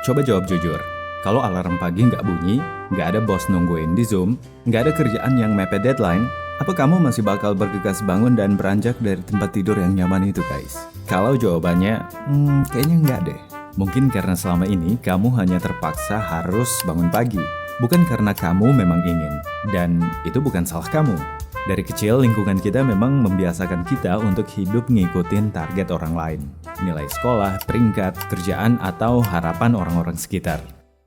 Coba jawab jujur. Kalau alarm pagi nggak bunyi, nggak ada bos nungguin di Zoom, nggak ada kerjaan yang mepet deadline, apa kamu masih bakal bergegas bangun dan beranjak dari tempat tidur yang nyaman itu, guys? Kalau jawabannya, kayaknya nggak deh. Mungkin karena selama ini kamu hanya terpaksa harus bangun pagi. Bukan karena kamu memang ingin. Dan itu bukan salah kamu. Dari kecil, lingkungan kita memang membiasakan kita untuk hidup ngikutin target orang lain. Nilai sekolah, peringkat, kerjaan, atau harapan orang-orang sekitar.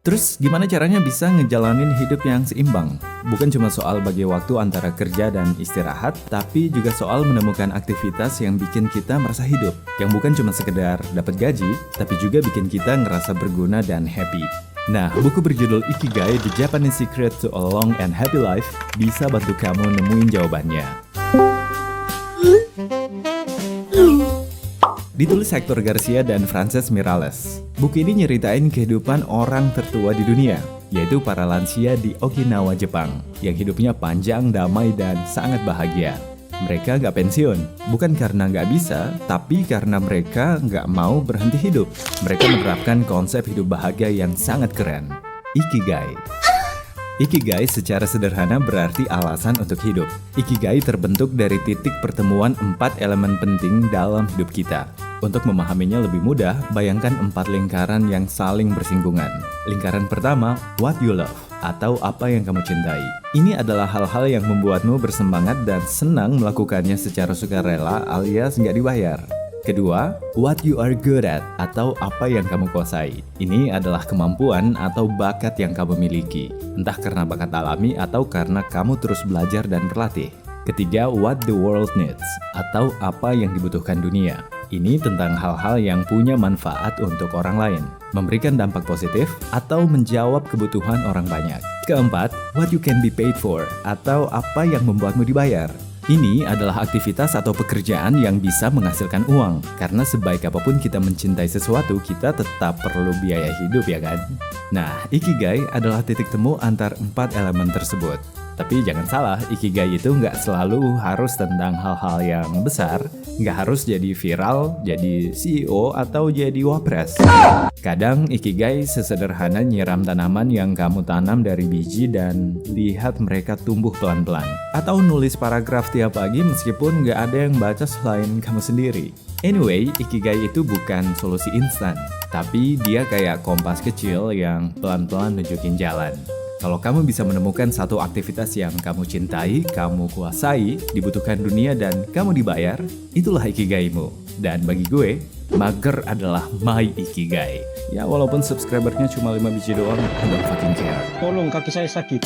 Terus gimana caranya bisa ngejalanin hidup yang seimbang? Bukan cuma soal bagi waktu antara kerja dan istirahat, tapi juga soal menemukan aktivitas yang bikin kita merasa hidup. Yang bukan cuma sekedar dapat gaji, tapi juga bikin kita ngerasa berguna dan happy. Nah, buku berjudul Ikigai, The Japanese Secret to a Long and Happy Life bisa bantu kamu nemuin jawabannya. Ditulis Hector Garcia dan Frances Miralles. Buku ini nyeritain kehidupan orang tertua di dunia, yaitu para lansia di Okinawa, Jepang, yang hidupnya panjang, damai, dan sangat bahagia. Mereka nggak pensiun, bukan karena nggak bisa, tapi karena mereka nggak mau berhenti hidup. Mereka menerapkan konsep hidup bahagia yang sangat keren, Ikigai. Ikigai secara sederhana berarti alasan untuk hidup. Ikigai terbentuk dari titik pertemuan 4 elemen penting dalam hidup kita. Untuk memahaminya lebih mudah, bayangkan 4 lingkaran yang saling bersinggungan. Lingkaran pertama, what you love, atau apa yang kamu cintai. Ini adalah hal-hal yang membuatmu bersemangat dan senang melakukannya secara sukarela alias nggak dibayar. Kedua, what you are good at, atau apa yang kamu kuasai. Ini adalah kemampuan atau bakat yang kamu miliki, entah karena bakat alami atau karena kamu terus belajar dan berlatih. Ketiga, what the world needs, atau apa yang dibutuhkan dunia. Ini tentang hal-hal yang punya manfaat untuk orang lain, memberikan dampak positif, atau menjawab kebutuhan orang banyak. Keempat, what you can be paid for, atau apa yang membuatmu dibayar. Ini adalah aktivitas atau pekerjaan yang bisa menghasilkan uang, karena sebaik apapun kita mencintai sesuatu, kita tetap perlu biaya hidup, ya kan? Nah, Ikigai adalah titik temu antar 4 elemen tersebut. Tapi jangan salah, Ikigai itu nggak selalu harus tentang hal-hal yang besar, nggak harus jadi viral, jadi CEO, atau jadi wapres. Kadang Ikigai sesederhana nyiram tanaman yang kamu tanam dari biji dan lihat mereka tumbuh pelan-pelan. Atau nulis paragraf tiap pagi meskipun nggak ada yang baca selain kamu sendiri. Anyway, Ikigai itu bukan solusi instan, tapi dia kayak kompas kecil yang pelan-pelan nunjukin jalan. Kalau kamu bisa menemukan satu aktivitas yang kamu cintai, kamu kuasai, dibutuhkan dunia, dan kamu dibayar, itulah Ikigaimu. Dan bagi gue, mager adalah my Ikigai. Ya walaupun subscribernya cuma 5 biji doang, I don't fucking care. Tolong, kaki saya sakit.